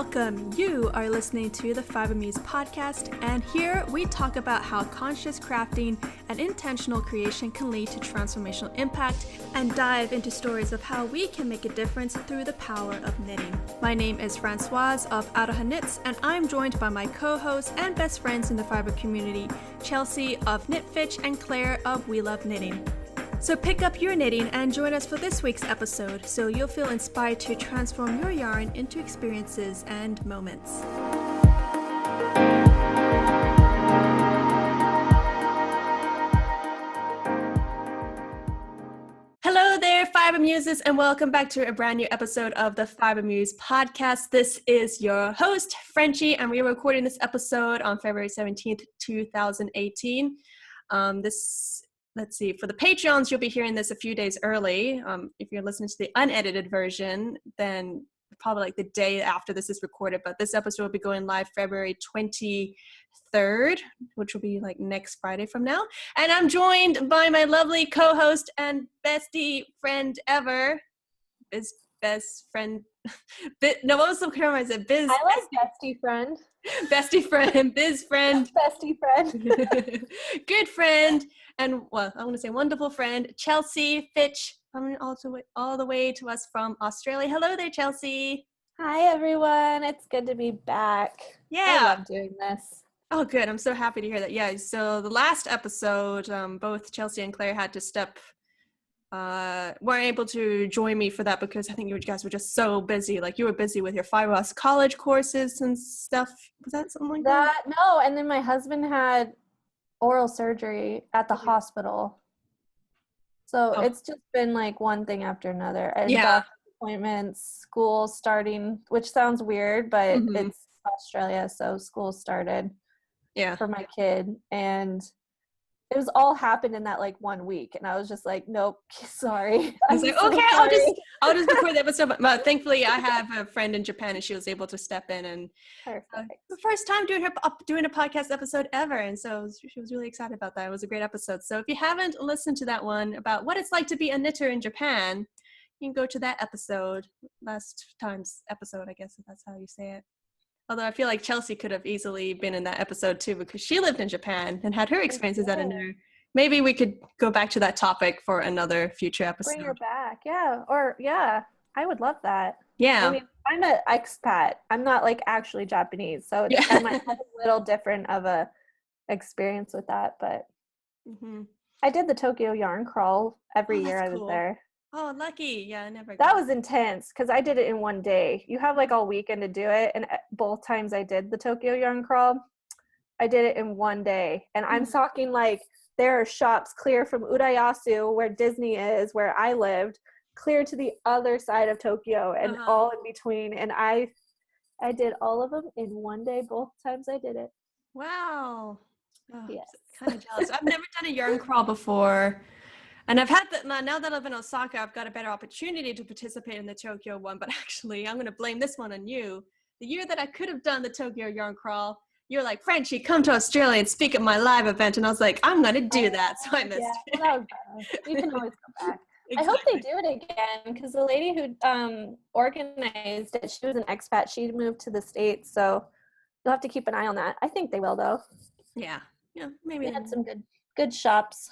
welcome. You are listening to the Fiber Muse podcast, and here we talk about how conscious crafting and intentional creation can lead to transformational impact and dive into stories of how we can make a difference through the power of knitting. My name is Francoise of Aroha Knits, and I'm joined by my co-hosts and best friends in the fiber community, Chelsea of Knit Fitch and Claire of We Love Knitting. So pick up your knitting and join us for this week's episode so you'll feel inspired to transform your yarn into experiences and moments. Hello there, Fiber Muses, and welcome back to a brand new episode of the Fiber Muse podcast. This is your host, Frenchie, and we're recording this episode on February 17th, 2018. Let's see, for the Patreons, you'll be hearing this a few days early. If you're listening to the unedited version, then probably like the day after this is recorded. But this episode will be going live February 23rd, which will be like next Friday from now. And I'm joined by my lovely co-host and bestie friend ever, best friend. No, what was the term I said? I like bestie friend. Bestie friend, biz friend. Bestie friend. Good friend. And, well, I want to say wonderful friend, Chelsea Fitch, coming all the way to us from Australia. Hello there, Chelsea. Hi, everyone. It's good to be back. Yeah. I love doing this. Oh, good. I'm so happy to hear that. Yeah, so the last episode, both Chelsea and Claire had to weren't able to join me for that because I think you guys were just so busy. Like, you were busy with your Fiberglass college courses and stuff. Was that something like that? No, and then my husband had oral surgery at the hospital. So it's just been like one thing after another. And doctor appointments, school starting, which sounds weird, but it's Australia, so school started for my kid. And it was all happened in that like 1 week. And I was just like, nope, sorry. I was like, okay, sorry. I'll just record the episode. But thankfully I have a friend in Japan and she was able to step in and the first time doing a podcast episode ever. And so she was really excited about that. It was a great episode. So if you haven't listened to that one about what it's like to be a knitter in Japan, you can go to that episode, last time's episode, I guess if that's how you say it. Although I feel like Chelsea could have easily been in that episode too because she lived in Japan and had her experiences at a knitter. Maybe we could go back to that topic for another future episode. Bring her back, I would love that. Yeah. I mean, I'm an expat. I'm not like actually Japanese, so I might have a little different of a experience with that. But I did the Tokyo yarn crawl every year I was there. Oh, lucky. Yeah, I never. That was intense because I did it in one day. You have like all weekend to do it. And both times I did the Tokyo yarn crawl, I did it in one day. And I'm talking like there are shops clear from Urayasu, where Disney is, where I lived, clear to the other side of Tokyo and all in between. And I did all of them in one day, both times I did it. Wow. Oh, yes. Kind of jealous. I've never done a yarn crawl before. And I've had that now that I've been in Osaka, I've got a better opportunity to participate in the Tokyo one. But actually, I'm going to blame this one on you. The year that I could have done the Tokyo yarn crawl, you're like, Frenchie, come to Australia and speak at my live event. And I was like, I'm going to do that. So I missed it. Well, that was better. You can always come back. Exactly. I hope they do it again because the lady who organized it, she was an expat. She moved to the States. So you'll have to keep an eye on that. I think they will, though. Yeah, maybe. They had some good shops.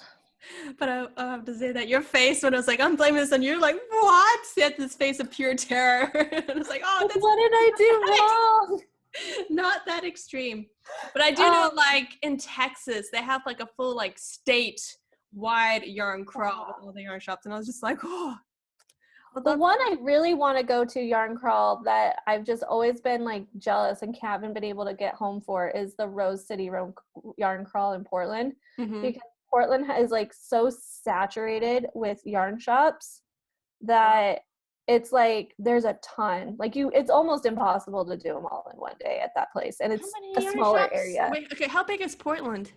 But I have to say that your face when I was like, I'm blaming this on you, like, what? You had this face of pure terror. And I was like, oh, what did I do wrong? Not that extreme. But I do know, like, in Texas, they have, like, a full, like, state-wide yarn crawl with all the yarn shops. And I was just like, oh. The one I really want to go to yarn crawl that I've just always been, like, jealous and haven't been able to get home for is the Rose City yarn crawl in Portland. Because Portland is like so saturated with yarn shops that it's like there's a ton. Like it's almost impossible to do them all in one day at that place, and it's a smaller area. Wait, okay, how big is Portland?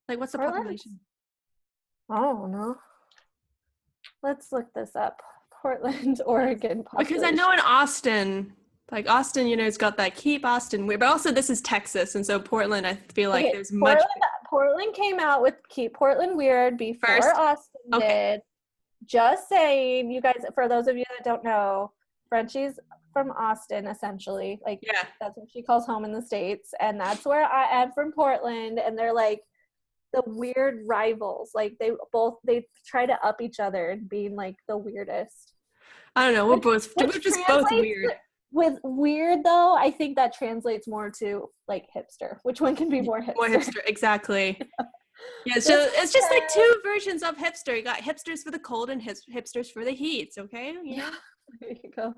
Like, what's the population? I don't know. Let's look this up. Portland, Oregon population. Because I know in Austin, like Austin, it's got that keep Austin weird, but also this is Texas, and so Portland, I feel like there's much. Portland came out with Keep Portland Weird before Austin did. Just saying, you guys, for those of you that don't know, Frenchie's from Austin, essentially. Like, yeah, that's what she calls home in the States. And that's where I am from, Portland. And they're like the weird rivals. Like, they try to up each other and being like the weirdest. I don't know. We're Which just both weird. With weird, though, I think that translates more to like hipster. Which one can be more hipster? More hipster, exactly. Yeah, so it's just like two versions of hipster. You got hipsters for the cold and hipsters for the heat, okay? Yeah, there you go.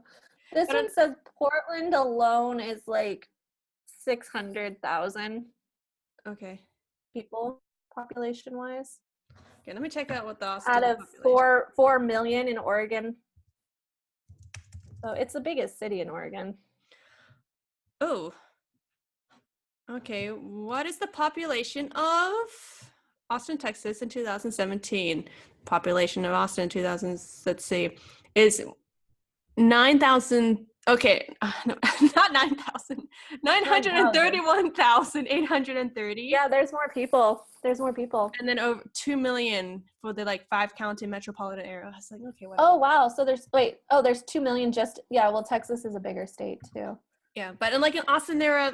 This one says Portland alone is like 600,000 okay people population-wise. Okay, let me check out what the Austin Out of population. 4 million in Oregon. So it's the biggest city in Oregon. Oh, okay. What is the population of Austin, Texas in 2017? Population of Austin in 2000, let's see, is 9,000. Okay, no, not 9,000. 931,830. Yeah, there's more people. And then over 2 million for the like 5-county metropolitan area. I was like, okay, whatever. Oh wow. So there's 2 million just, yeah, well, Texas is a bigger state too. Yeah, but in Austin, there are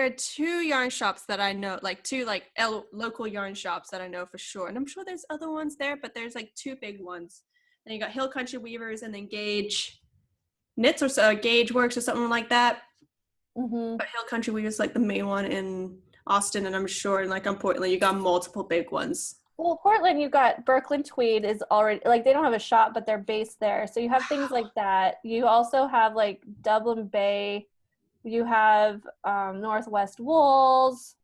2 yarn shops that I know, like 2 like local yarn shops that I know for sure, and I'm sure there's other ones there, but there's like 2 big ones. Then you got Hill Country Weavers, and then Gage Knits or so, Gage Works or something like that. Mm-hmm. But Hill Country Weavers is like the main one in Austin, and I'm sure in Portland, you got multiple big ones. Well, Portland, you got Birkeland Tweed is already, like, they don't have a shop, but they're based there. So you have things like that. You also have like Dublin Bay. You have Northwest Wools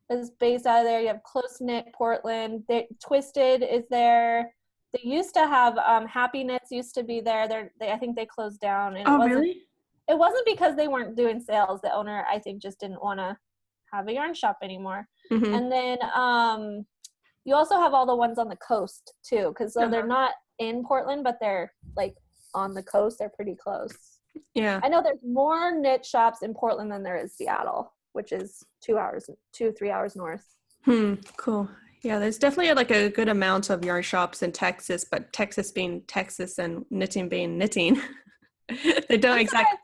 is based out of there. You have Close Knit Portland. Twisted is there. They used to have Happy Knits used to be there. I think they closed down. And Really? It wasn't because they weren't doing sales. The owner, I think, just didn't want to have a yarn shop anymore. Mm-hmm. And then you also have all the ones on the coast too, because they're not in Portland, but they're like on the coast. They're pretty close. Yeah. I know there's more knit shops in Portland than there is Seattle, which is 3 hours north. Cool. Yeah, there's definitely like a good amount of yarn shops in Texas, but Texas being Texas and knitting being knitting. They don't exactly.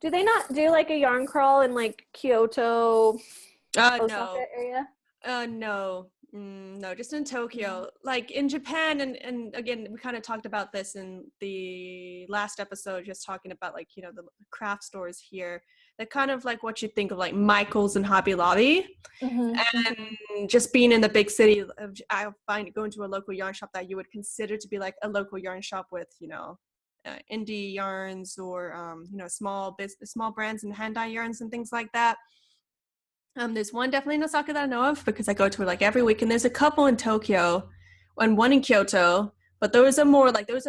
Do they not do like a yarn crawl in like Kyoto, Osaka area? No. No, just in Tokyo. Like in Japan, and again, we kind of talked about this in the last episode, just talking about like, the craft stores here. They're kind of like what you think of like Michael's and Hobby Lobby. And just being in the big city, I find going to a local yarn shop that you would consider to be like a local yarn shop with, indie yarns or, small brands and hand-dye yarns and things like that. There's one definitely in Osaka that I know of because I go to it like every week, and there's a couple in Tokyo and one in Kyoto, but those are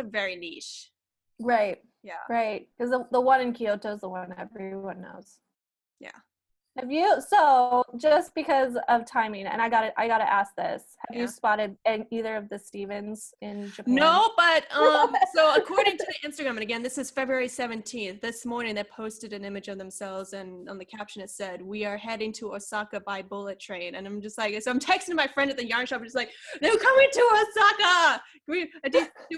very niche. Right. Yeah. Right. Because the one in Kyoto is the one everyone knows. Yeah. So just because of timing, and I gotta ask this, have you spotted either of the Stevens in Japan? No, but so according to the Instagram, and again, this is February 17th, this morning they posted an image of themselves, and on the caption it said, "We are heading to Osaka by bullet train." And I'm just like, so I'm texting my friend at the yarn shop, just like, "They're coming to Osaka.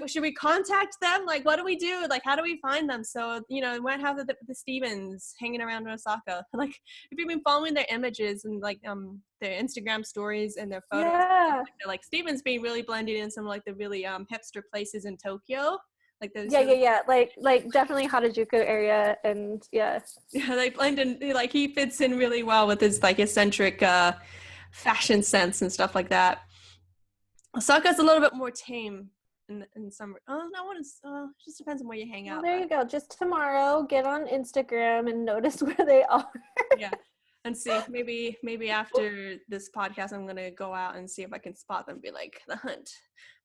Should we contact them? Like, what do we do? Like, how do we find them?" So, we might have the Stevens hanging around in Osaka. Like, if you've been following their images and like their Instagram stories and their photos, like Stevens being really blended in some like the really hipster places in Tokyo, like those like definitely Harajuku area, and they blend in. Like he fits in really well with his like eccentric fashion sense and stuff like that. Osaka's a little bit more tame in some. It just depends on where you hang out. There you go. Just tomorrow, get on Instagram and notice where they are. Yeah. And see, maybe after this podcast, I'm gonna go out and see if I can spot them. And be like, the hunt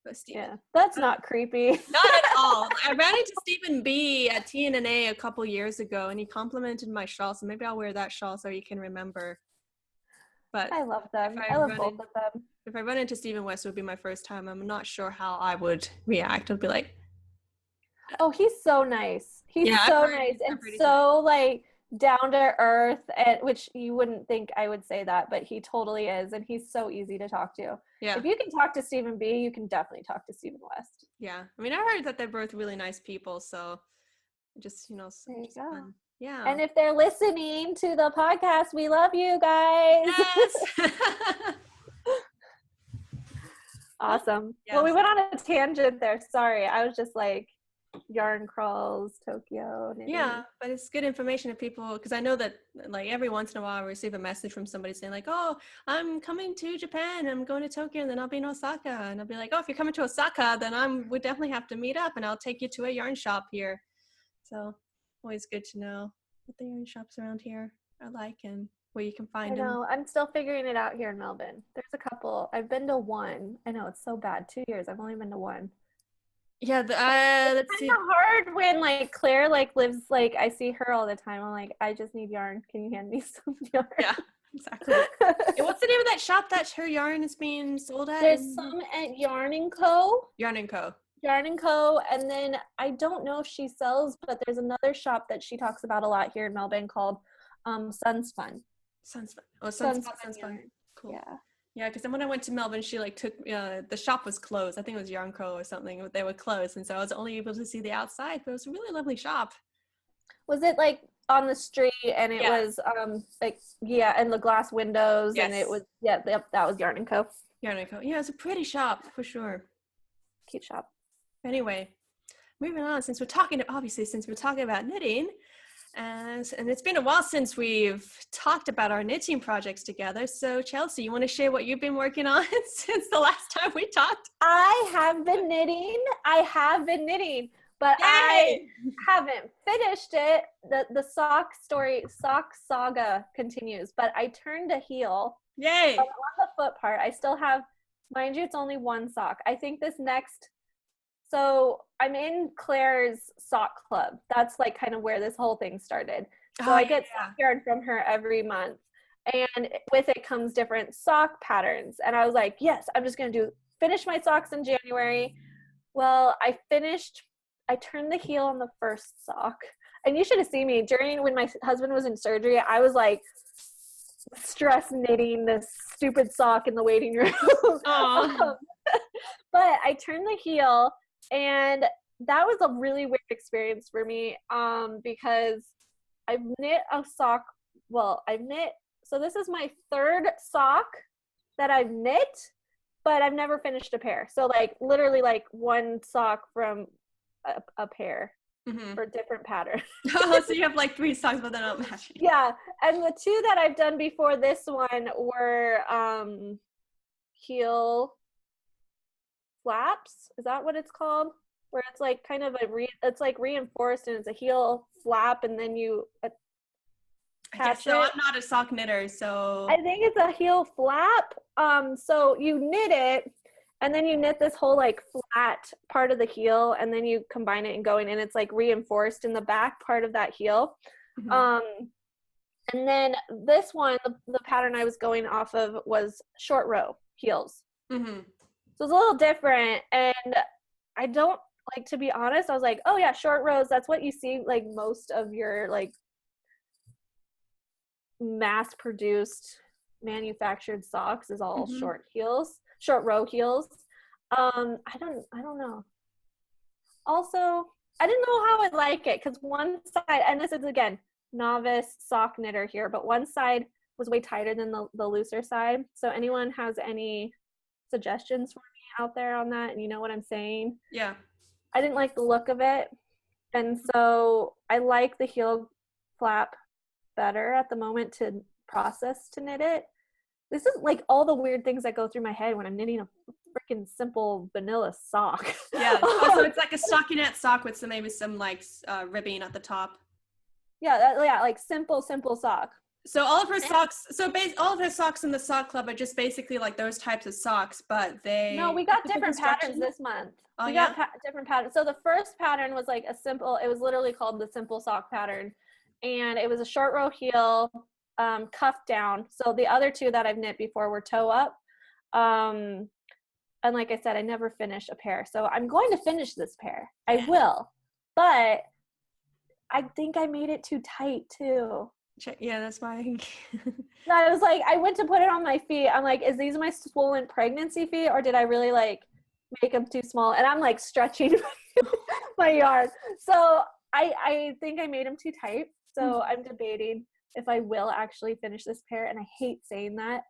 for Stephen. Yeah, that's not creepy. Not at all. I ran into Stephen B at TNA a couple years ago, and he complimented my shawl. So maybe I'll wear that shawl so you can remember. But I love them. I love both of them. If I run into Stephen West, it would be my first time. I'm not sure how I would react. I'd be like, "Oh, he's so nice. He's so nice and so like." Down to earth, which you wouldn't think I would say that, but he totally is, and he's so easy to talk to. Yeah. If you can talk to Stephen B, you can definitely talk to Stephen West. Yeah. I mean, I heard that they're both really nice people, so Just, there you go. fun. Yeah. And if they're listening to the podcast, we love you guys. Yes. Awesome. Yes. Well, we went on a tangent there. Sorry. I was just like yarn crawls, Tokyo. Knitting. Yeah, but it's good information to people, because I know that like every once in a while I receive a message from somebody saying like, oh, I'm coming to Japan, I'm going to Tokyo, and then I'll be in Osaka. And I'll be like, oh, if you're coming to Osaka, then we definitely have to meet up, and I'll take you to a yarn shop here. So always good to know what the yarn shops around here are like and where you can find them. I know. I'm still figuring it out here in Melbourne. There's a couple. I've been to one. I know it's so bad. 2 years. I've only been to one. Yeah, it's kind of hard when like Claire like lives, like I see her all the time. I'm like, I just need yarn. Can you hand me some yarn? Yeah, exactly. Hey, what's the name of that shop that her yarn is being sold at? There's some at Yarn & Co. Yarn & Co. Yarn & Co. And then I don't know if she sells, but there's another shop that she talks about a lot here in Melbourne called Sun's Fun. Sun's Fun. Oh, Sun's Fun. Cool. Yeah, because then when I went to Melbourne, she like took the shop was closed. I think it was Yarn Co. or something. They were closed, and so I was only able to see the outside. But it was a really lovely shop. Was it like on the street, and it was like and the glass windows, and it was that was Yarn & Co. Yarn & Co. Yeah, it's a pretty shop for sure. Cute shop. Anyway, moving on. Since we're talking about knitting. And it's been a while since we've talked about our knitting projects together. So Chelsea, you want to share what you've been working on since the last time we talked? I have been knitting, but I haven't finished it. The sock saga continues, but I turned a heel. Yay! On the foot part, I still have, mind you, it's only one sock. I think so I'm in Claire's sock club. That's like kind of where this whole thing started. So I get sock yarn from her every month, and with it comes different sock patterns. And I was like, yes, I'm just going to finish my socks in January. Well, I turned the heel on the first sock. And you should have seen me when my husband was in surgery. I was like stress knitting this stupid sock in the waiting room. But I turned the heel, and that was a really weird experience for me because I've knit a sock. Well, so this is my third sock that I've knit, but I've never finished a pair. So like literally like one sock from a pair for different patterns. Oh, so you have like 3 socks, but they're not matching. Yeah, and the 2 that I've done before this one were heel flaps. Is that what it's called? Where it's like kind of it's like reinforced, and it's a heel flap, and then you attach so. it. I'm not a sock knitter, so I think it's a heel flap. So you knit it, and then you knit this whole like flat part of the heel, and then you combine it and go in, and it's like reinforced in the back part of that heel. And then this one, the pattern I was going off of was short row heels. So it's a little different, and I don't like, to be honest, I was like, oh yeah, short rows, that's what you see like most of your like mass produced manufactured socks is all short row heels. I don't know. Also, I didn't know how I'd like it, because one side, and this is again novice sock knitter here, but one side was way tighter than the looser side. So anyone has any suggestions for me out there on that, and you know what I'm saying? Yeah. I didn't like the look of it, and so I like the heel flap better at the moment to process to knit it. This is like all the weird things that go through my head when I'm knitting a freaking simple vanilla sock. Yeah. So it's like a stockinette sock with maybe some like ribbing at the top. Yeah, like simple sock. So all of her socks, all of her socks in the sock club are just basically like those types of socks, but No, we got different patterns this month. We got different patterns. So the first pattern was like it was literally called the simple sock pattern, and it was a short row heel, cuff down. So the other 2 that I've knit before were toe up. And like I said, I never finished a pair. So I'm going to finish this pair. I will, but I think I made it too tight too. Yeah, that's why. I was like, I went to put it on my feet. I'm like, is these my swollen pregnancy feet, or did I really like make them too small? And I'm like stretching my yarn. So I think I made them too tight. So I'm debating if I will actually finish this pair. And I hate saying that,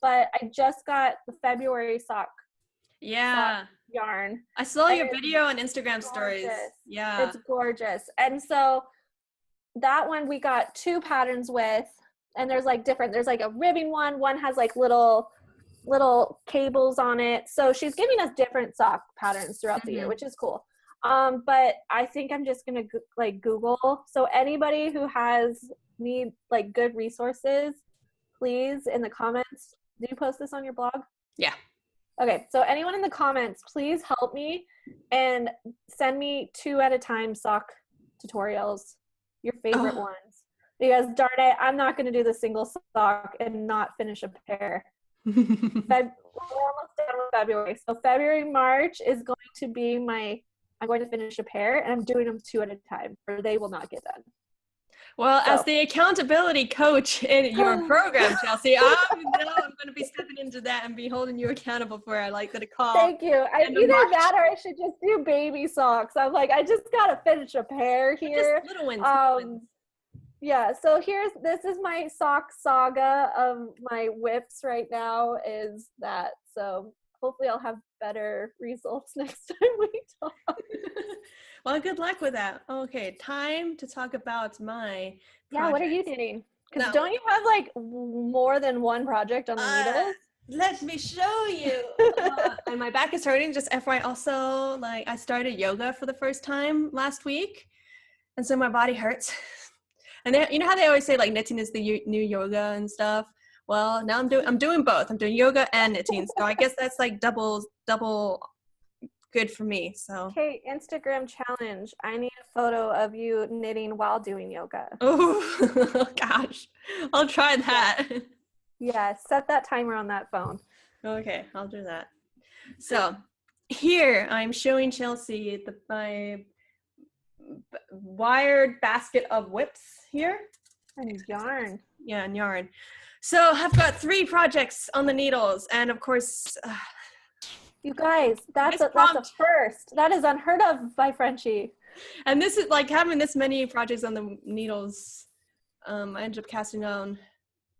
but I just got the February sock yarn. I saw your video on Instagram stories. Yeah. It's gorgeous. And so that one we got 2 patterns with, and there's like a ribbing one has like little cables on it. So she's giving us different sock patterns throughout the year, which is cool. But I think I'm just gonna Google. So anybody who need like good resources, please in the comments. Did you post this on your blog? Yeah. Okay, so anyone in the comments, please help me and send me 2 at a time sock tutorials, your favorite ones. Because darn it, I'm not going to do the single sock and not finish a pair. We're almost done with February. So February, March is going to be I'm going to finish a pair, and I'm doing them 2 at a time, or they will not get done. Well, as the accountability coach in your program, Chelsea, I'm going to be stepping into that and be holding you accountable for it. I like that call. Thank you. Either that or I should just do baby socks. I'm like, I just got to finish a pair here. Just little wins. Yeah, so this is my sock saga of my whips right now is that. So hopefully I'll have better results next time we talk. Well, good luck with that. Okay, time to talk about my project. What are you knitting? Because don't you have like more than one project on the needles? Let me show you. And my back is hurting, just FYI. Also, like I started yoga for the first time last week, and so my body hurts. And you know how they always say like knitting is the new yoga and stuff? Well, now I'm doing both. I'm doing yoga and knitting. So I guess that's like double good for me. So okay, Instagram challenge. I need a photo of you knitting while doing yoga. Oh gosh, I'll try that. Yeah, set that timer on that phone. Okay, I'll do that. So here I'm showing Chelsea my wired basket of whips here. And yarn. Yeah, and yarn. So I've got 3 projects on the needles, and of course you guys, that's a first. That is unheard of by Frenchie. And this is like having this many projects on the needles. I ended up casting on,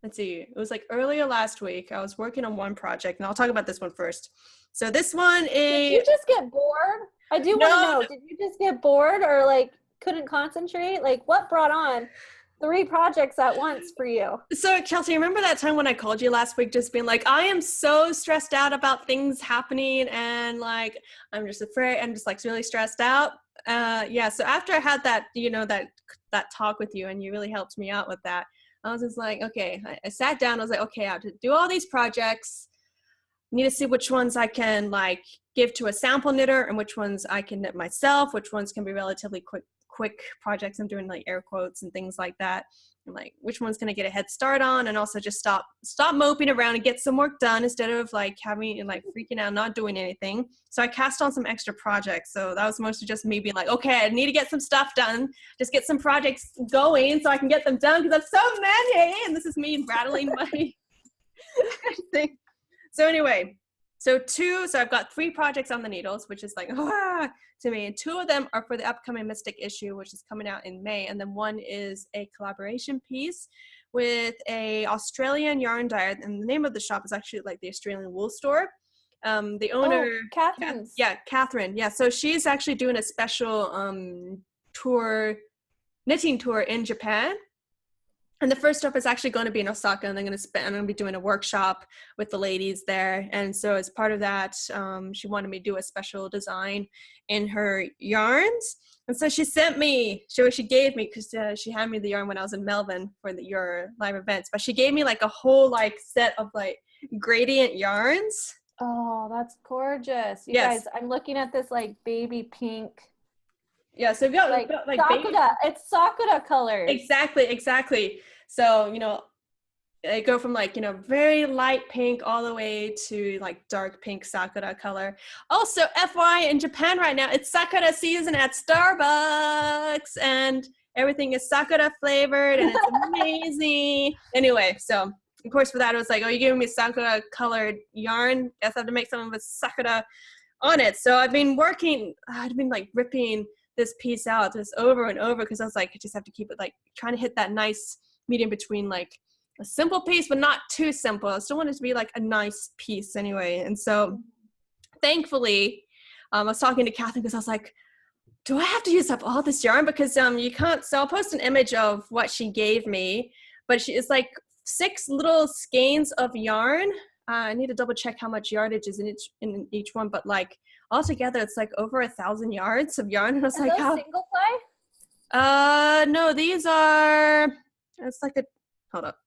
let's see, it was like earlier last week. I was working on one project, and I'll talk about this one first. So this one is... Did you just get bored? I do want to know, did you just get bored or like couldn't concentrate? Like what brought on 3 projects at once for you? So Chelsea, remember that time when I called you last week just being like, I am so stressed out about things happening and like I'm just afraid, I'm just like really stressed out. So after I had that, that talk with you and you really helped me out with that, I was just like, okay, I sat down, I was like, okay, I have to do all these projects, need to see which ones I can like give to a sample knitter and which ones I can knit myself, which ones can be relatively quick projects. I'm doing like air quotes and things like that, and like which one's gonna get a head start on, and also just stop moping around and get some work done instead of like having and like freaking out not doing anything. So I cast on some extra projects. So that was mostly just me being like, okay, I need to get some stuff done, just get some projects going so I can get them done because I've so many, and this is me rattling my thing. So anyway, so I've got 3 projects on the needles, which is like to me, and 2 of them are for the upcoming Mystic issue, which is coming out in May, and then one is a collaboration piece with a Australian yarn dyer, and the name of the shop is actually like the Australian Wool Store. The owner, Catherine's. Catherine. Yeah, so she's actually doing a special knitting tour in Japan. And the first stop is actually going to be in Osaka, and I'm going to be doing a workshop with the ladies there. And so as part of that, she wanted me to do a special design in her yarns. And so she gave me, because she had me the yarn when I was in Melbourne for your live events, but she gave me like a whole like set of like gradient yarns. Oh, that's gorgeous. You guys, I'm looking at this like baby pink. Yeah, so we've got like Sakura. It's Sakura colors. Exactly. So, I go from like, very light pink all the way to like dark pink Sakura color. Also, FY in Japan right now, it's Sakura season at Starbucks and everything is Sakura flavored and it's amazing. Anyway, so of course for that, it was like, oh, you're giving me Sakura colored yarn. Guess I have to make something with Sakura on it. So I've been like ripping this piece out just over and over because I was like, I just have to keep it like trying to hit that nice medium between like a simple piece, but not too simple. I still want it to be like a nice piece anyway. And so thankfully, I was talking to Catherine because I was like, do I have to use up all this yarn? Because you can't, so I'll post an image of what she gave me, but it's like 6 little skeins of yarn. I need to double check how much yardage is in each one, but like altogether it's like over 1,000 yards of yarn. And I was like, those single ply? No, these are, it's like hold up.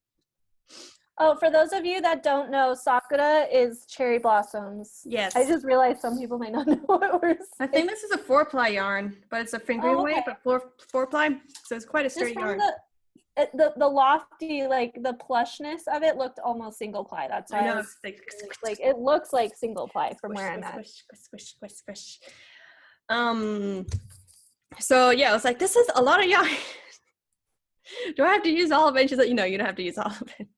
Oh, for those of you that don't know, Sakura is cherry blossoms. Yes. I just realized some people may not know what we're saying. I think this is a 4-ply yarn, but it's a fingering weight, but 4-ply, so it's quite a straight yarn. The lofty, like the plushness of it looked almost single ply. That's why I know, like it looks like single ply from where I'm at. Squish. So yeah, I was like, this is a lot of yarn. Do I have to use all of it? And she's like, you don't have to use all of it.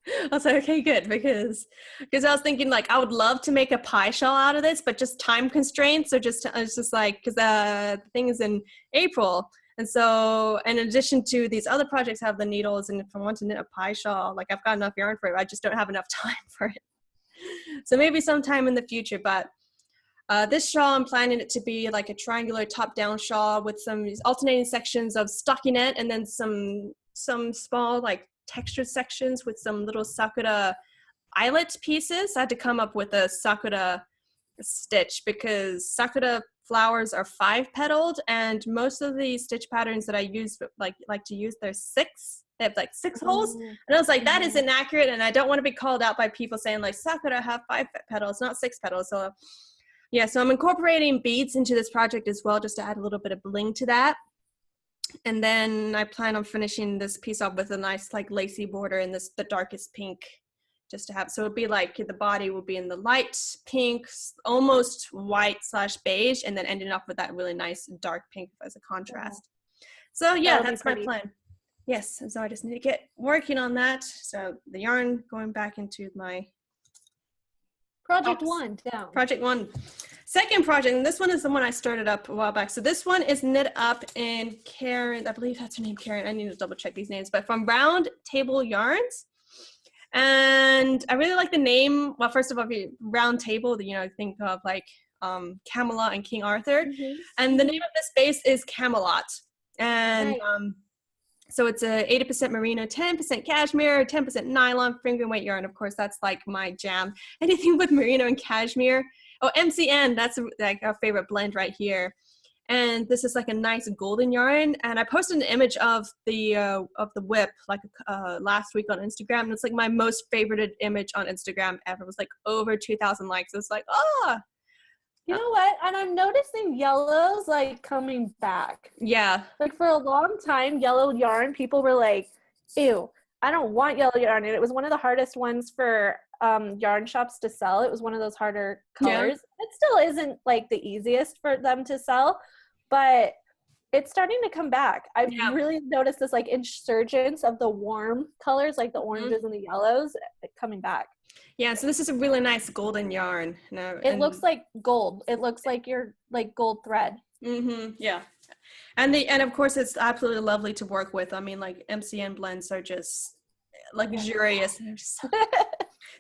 I was like, okay, good, because I was thinking like I would love to make a pie shawl out of this, but just time constraints. So I was just like, because the thing is in April, and so in addition to these other projects, I have the needles, and if I want to knit a pie shawl, like I've got enough yarn for it, I just don't have enough time for it. So maybe sometime in the future, but this shawl, I'm planning it to be like a triangular top-down shawl with some alternating sections of stockinette, and then some small like textured sections with some little sakura eyelet pieces. I had to come up with a sakura stitch because sakura flowers are 5-petaled, and most of the stitch patterns that I use like to use, they're 6. They have like 6 holes, and I was like, that is inaccurate, and I don't want to be called out by people saying like sakura have 5 petals, not 6 petals. So yeah, so I'm incorporating beads into this project as well, just to add a little bit of bling to that. And then I plan on finishing this piece off with a nice like lacy border in the darkest pink, just to have, so it'd be like the body will be in the light pink, almost white / beige, and then ending up with that really nice dark pink as a contrast. So yeah, that's my plan. Yes, and so I just need to get working on that. So the yarn going back into my Project 1 down. Project 1. Second project, and this one is the one I started up a while back. So this one is knit up in Karen, I believe that's her name, Karen. I need to double check these names, but from Round Table Yarns. And I really like the name. Well, first of all, Round Table, think of like Camelot and King Arthur. And the name of this base is Camelot. And so it's a 80% merino, 10% cashmere, 10% nylon, finger weight yarn. Of course, that's like my jam. Anything with merino and cashmere. Oh, MCN, that's like our favorite blend right here. And this is like a nice golden yarn. And I posted an image of the whip like last week on Instagram. And it's like my most favorited image on Instagram ever. It was like over 2,000 likes. It was like, oh. You know what? And I'm noticing yellows like coming back. Yeah. Like for a long time, yellow yarn, people were like, ew, I don't want yellow yarn. And it was one of the hardest ones for yarn shops to sell. It was one of those harder colors. Yeah. It still isn't like the easiest for them to sell, but it's starting to come back. I've really noticed this like insurgence of the warm colors, like the oranges and the yellows coming back. Yeah, so this is a really nice golden yarn. It looks like gold. It looks like you're like gold thread. Yeah. And of course it's absolutely lovely to work with. I mean, like MCN blends are just luxurious.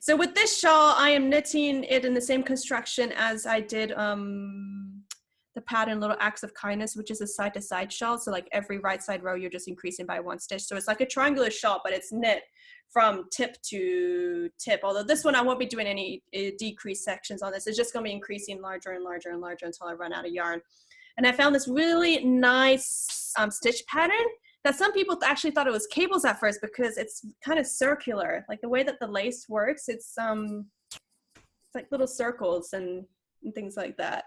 So with this shawl, I am knitting it in the same construction as I did the pattern Little Acts of Kindness, which is a side-to-side shawl. So like every right side row, you're just increasing by 1 stitch. So it's like a triangular shawl, but it's knit from tip to tip. Although this one, I won't be doing any decrease sections on this. It's just going to be increasing larger and larger and larger until I run out of yarn. And I found this really nice stitch pattern that some people actually thought it was cables at first because it's kind of circular. Like the way that the lace works, it's like little circles and things like that.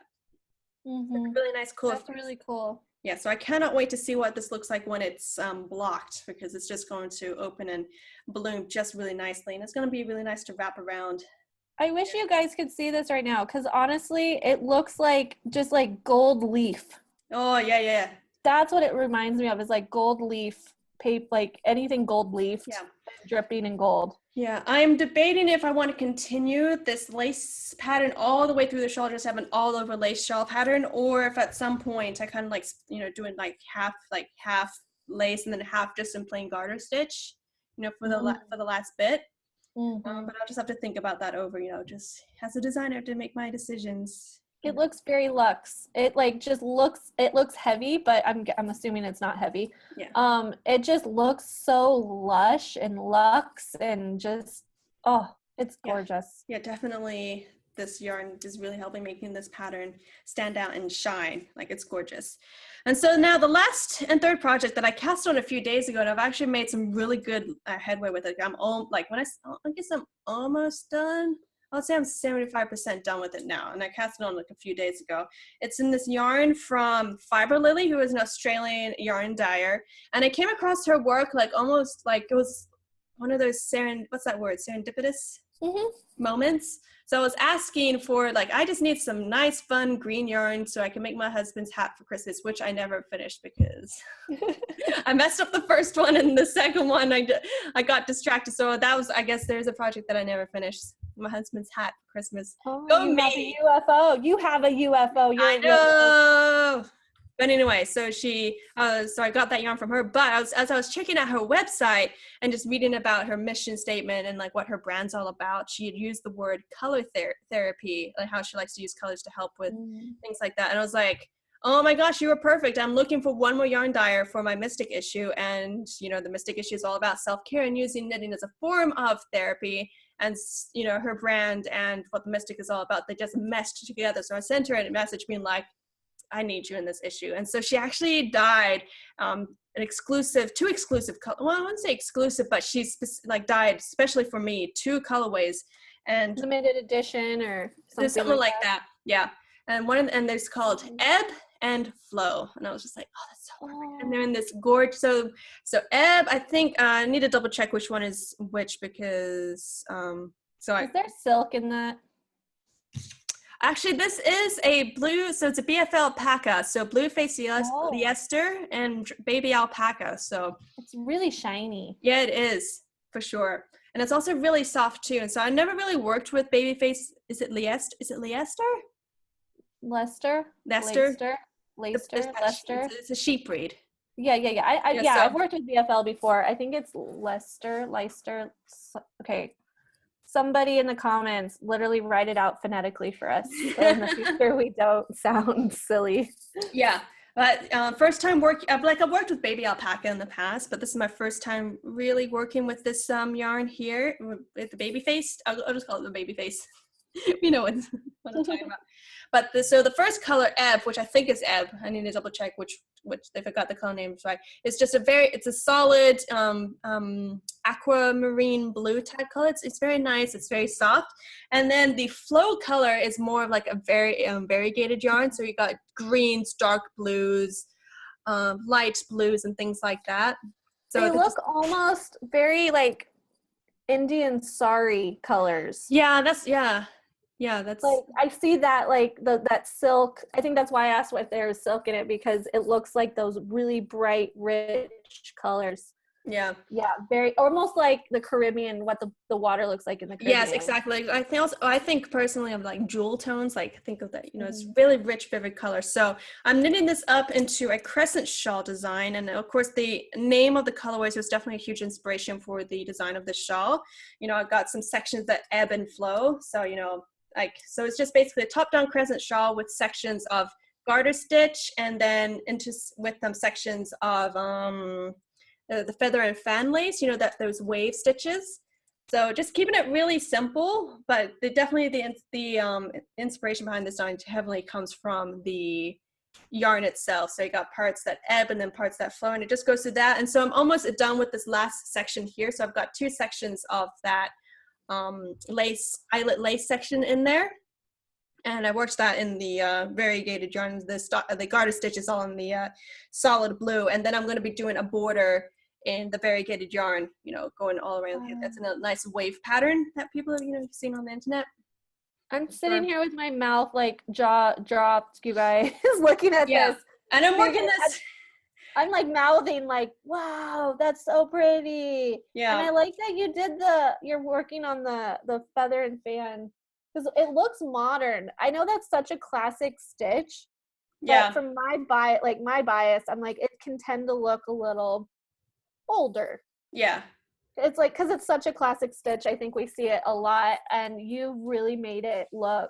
Really nice, cool. That's really cool. Yeah, so I cannot wait to see what this looks like when it's blocked, because it's just going to open and bloom just really nicely, and it's going to be really nice to wrap around. I wish you guys could see this right now, because honestly, it looks like just like gold leaf. Oh, yeah. That's what it reminds me of, is like gold leaf paper, like anything gold leafed, dripping in gold. Yeah, I'm debating if I want to continue this lace pattern all the way through the shawl, just have an all over lace shawl pattern, or if at some point I kind of like, doing like half lace and then half just in plain garter stitch, for the last bit. But I'll just have to think about that over, just as a designer to make my decisions. It looks very luxe. It looks heavy, but I'm assuming it's not heavy. Yeah. It just looks so lush and luxe and just, it's gorgeous. Yeah, definitely. This yarn is really helping making this pattern stand out and shine. Like, it's gorgeous. And so now the last and third project that I cast on a few days ago, and I've actually made some really good headway with it. I guess I'm almost done. I'll say I'm 75% done with it now, and I cast it on like a few days ago. It's in this yarn from Fiber Lily, who is an Australian yarn dyer, and I came across her work almost like it was one of those serendipitous moments. So I was asking for I just need some nice fun green yarn so I can make my husband's hat for Christmas, which I never finished because I messed up the first one, and the second one I got distracted. So that was, I guess, there's a project that I never finished. My husband's hat for Christmas. Go me! Have a UFO. You have a UFO. I know. But anyway, so I got that yarn from her. But as I was checking out her website and just reading about her mission statement and what her brand's all about, she had used the word color therapy, like how she likes to use colors to help with things like that. And I was like, oh my gosh, you were perfect. I'm looking for one more yarn dyer for my Mystic issue. And, the Mystic issue is all about self-care and using knitting as a form of therapy. And, her brand and what the Mystic is all about, they just meshed together. So I sent her a message being like, I need you in this issue. And so she actually dyed two exclusive color. Well, I wouldn't say exclusive, but she's dyed especially for me 2 colorways and limited edition or something like that. Yeah. And and there's called Ebb and Flow. And I was just like, oh, that's so perfect. And they're in this gorge. So Ebb, I think I need to double check which one is which because is there silk in that? Actually, this is a blue, so it's a BFL alpaca, so blue face Leicester and baby alpaca, so. It's really shiny. Yeah, it is, for sure. And it's also really soft, too. And so I never really worked with baby face, is it Leicester? Leicester? It's a sheep breed. Yeah. I've worked with BFL before. I think it's Leicester. Okay. Somebody in the comments literally write it out phonetically for us so in the future we don't sound silly. Yeah, but first time I've worked with baby alpaca in the past, but this is my first time really working with this yarn here with the baby face. I'll just call it the baby face. You know what I'm talking about. But the first color, Ebb, which I think is Ebb, I need to double check which if I got the color names right. It's just it's a solid aquamarine blue type color. It's very nice. It's very soft. And then the Flow color is more of a very variegated yarn. So you got greens, dark blues, light blues, and things like that. So they look almost very Indian sari colors. Yeah, that's I see that that silk. I think that's why I asked if there was silk in it because it looks like those really bright, rich colors. Yeah. Yeah, very almost like the Caribbean, what the water looks like in the Caribbean. Yes, exactly. I think personally of jewel tones, think of that, it's really rich, vivid color. So I'm knitting this up into a crescent shawl design. And of course the name of the colorways was definitely a huge inspiration for the design of the shawl. I've got some sections that ebb and flow. So, so it's just basically a top-down crescent shawl with sections of garter stitch and then with some sections of the feather and fan lace, those wave stitches. So just keeping it really simple, but the inspiration behind this design heavily comes from the yarn itself. So you got parts that ebb and then parts that flow, and it just goes through that. And so I'm almost done with this last section here. So I've got 2 sections of that eyelet lace section in there, and I worked that in the variegated yarn. The garter stitch is all in the solid blue, and then I'm going to be doing a border in the variegated yarn, going all around here. That's in a nice wave pattern that people have seen on the internet. I'm sitting here with my mouth jaw dropped, you guys, looking at this, and I'm working this. I'm like mouthing like, wow, that's so pretty. Yeah. And I like that you did you're working on the feather and fan because it looks modern. I know that's such a classic stitch, but from my bias, I'm like, it can tend to look a little older. Yeah. It's like, because it's such a classic stitch, I think we see it a lot, and you really made it look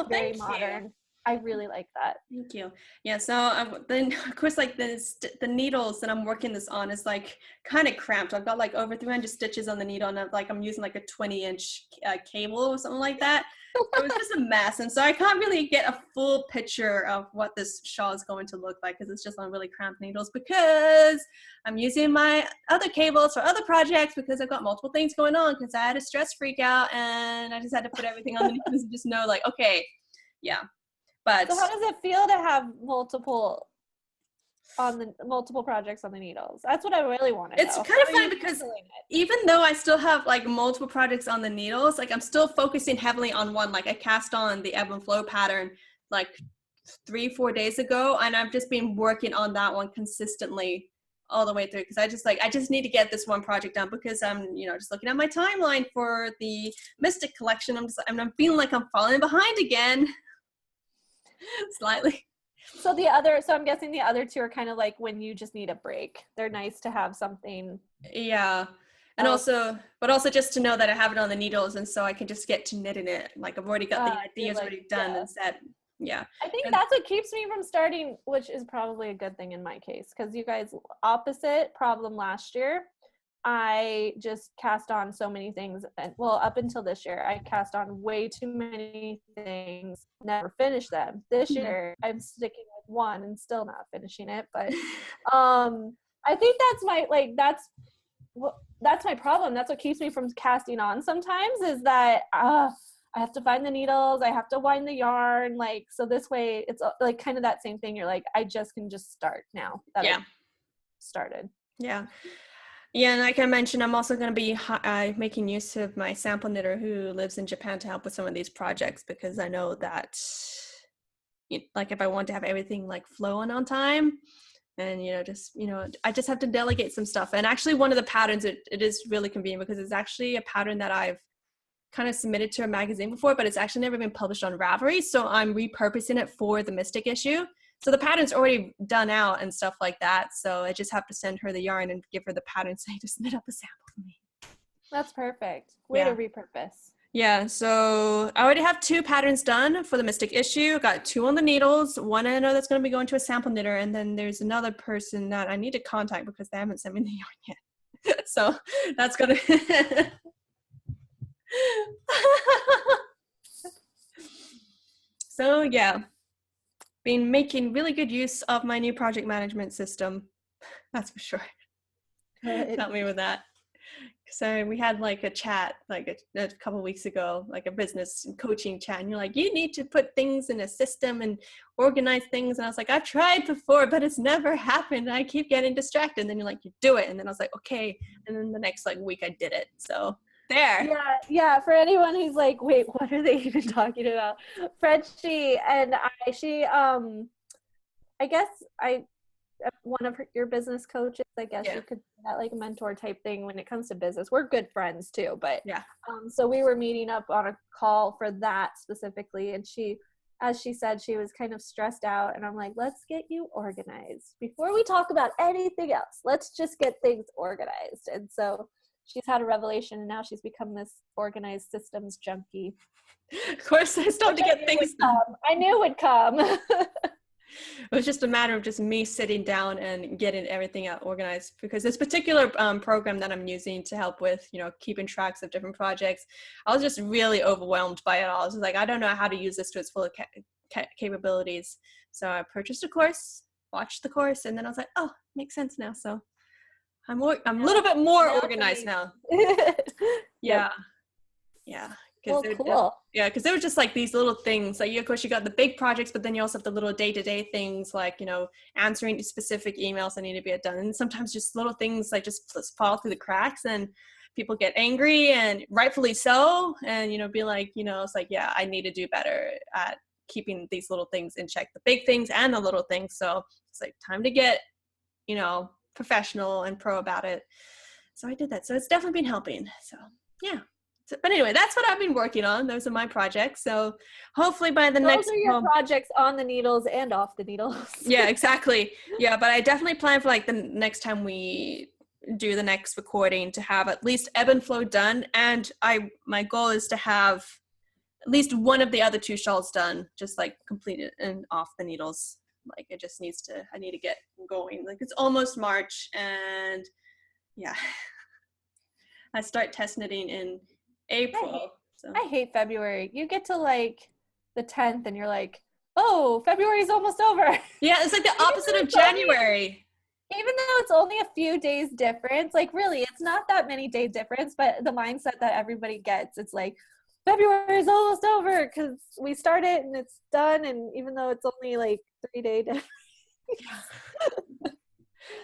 very modern. I really like that. Thank you. Yeah, so then of course, like the needles that I'm working this on is like kind of cramped. I've got like over 300 stitches on the needle, and I'm using like a 20-inch cable or something like that. So it's just a mess, and so I can't really get a full picture of what this shawl is going to look like because it's just on really cramped needles, because I'm using my other cables for other projects because I've got multiple things going on because I had a stress freak out, and I just had to put everything on the needles and just know like, okay, yeah. But so how does it feel to have multiple projects on the needles? That's what I really want to know. It's kind of fun because even though I still have like multiple projects on the needles, like I'm still focusing heavily on one. Like I cast on the ebb and flow pattern like 3-4 days ago, and I've just been working on that one consistently all the way through because I just need to get this one project done because I'm just looking at my timeline for the Mystic collection. I'm feeling like I'm falling behind again. Slightly. So I'm guessing the other two are kind of like when you just need a break. They're nice to have something. Yeah. And also just to know that I have it on the needles, and so I can just get to knitting it. Like I've already got the ideas already done and set. Yeah. I think that's what keeps me from starting, which is probably a good thing in my case, because you guys, opposite problem last year. I just cast on so many things, and well, up until this year, I cast on way too many things, never finished them. This year, I'm sticking with one and still not finishing it. But I think that's my problem. That's what keeps me from casting on sometimes, is that I have to find the needles, I have to wind the yarn, like, so this way it's like kind of that same thing. You're like, I just can just start now that I started. Yeah. Yeah, and like I mentioned, I'm also going to be making use of my sample knitter who lives in Japan to help with some of these projects, because I know that, like, if I want to have everything like flowing on time, and I just have to delegate some stuff. And actually, one of the patterns, it is really convenient because it's actually a pattern that I've kind of submitted to a magazine before, but it's actually never been published on Ravelry, so I'm repurposing it for the Mystic issue. So the pattern's already done out and stuff like that. So I just have to send her the yarn and give her the pattern saying to submit up a sample for me. That's perfect. Way to repurpose. Yeah, so I already have 2 patterns done for the Mystic issue. Got 2 on the needles. One I know that's going to be going to a sample knitter. And then there's another person that I need to contact because they haven't sent me the yarn yet. So that's going to... So yeah. Been making really good use of my new project management system. That's for sure. Help me with that. So we had like a chat like a couple of weeks ago, like a business coaching chat, and you're like, you need to put things in a system and organize things. And I was like, I've tried before, but it's never happened. I keep getting distracted. And then you're like, you do it. And then I was like, okay. And then the next like week I did it. So there. Yeah. For anyone who's like, wait, what are they even talking about? Frenchie and I guess one of your business coaches. I guess you could do that like a mentor type thing when it comes to business. We're good friends too, but so we were meeting up on a call for that specifically, and as she said, she was kind of stressed out, and I'm like, let's get you organized before we talk about anything else. Let's just get things organized. And so she's had a revelation, and now she's become this organized systems junkie. Of course, I still have to get things done. I knew it would come. It was just a matter of just me sitting down and getting everything organized, because this particular program that I'm using to help with, keeping tracks of different projects, I was just really overwhelmed by it all. I was like, I don't know how to use this to its full capabilities. So I purchased a course, watched the course, and then I was like, oh, makes sense now. So I'm a little bit more organized now. Yeah. Well, cool. Yeah, because they were just like these little things. Like, of course, you got the big projects, but then you also have the little day-to-day things, like, answering specific emails that need to be done. And sometimes just little things like just fall through the cracks, and people get angry, and rightfully so. And, be like, it's like, yeah, I need to do better at keeping these little things in check, the big things and the little things. So it's like time to get professional and pro about it. So I did that. So it's definitely been helping. So yeah. So, but anyway, that's what I've been working on. Those are my projects. So hopefully by the next— Those are your projects on the needles and off the needles. Yeah, exactly. Yeah, but I definitely plan for like the next time we do the next recording to have at least ebb and flow done. And my goal is to have at least one of the other 2 shawls done, just like completed and off the needles. Like I need to get going. Like it's almost March, and yeah, I start test knitting in April. I hate February. You get to like the 10th and you're like, oh, February's almost over. Yeah, it's like the opposite of January. Even though it's only a few days difference, like really, it's not that many days difference, but the mindset that everybody gets, it's like, February's almost over because we start it and it's done, and even though it's only like 3 days difference.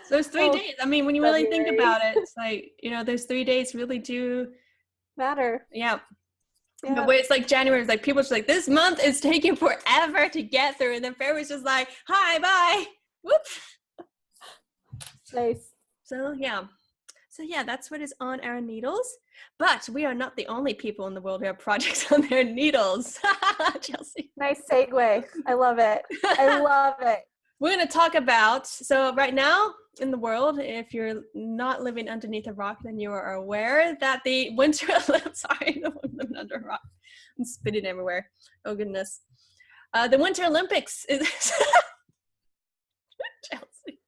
So it's 3 days. I mean, when you really think about it, it's like, those 3 days really do matter. Yeah. But where it's like January, it's like people just like, this month is taking forever to get through, and then February's just like, hi, bye, whoops. Nice. So yeah, that's what is on our needles. But we are not the only people in the world who have projects on their needles. Chelsea. Nice segue. I love it. I love it. We're going to talk about, so right now in the world, if you're not living underneath a rock, then you are aware that the Winter Olympics, sorry, I'm living under a rock. I'm spitting everywhere. Oh, goodness. The Winter Olympics is, Chelsea.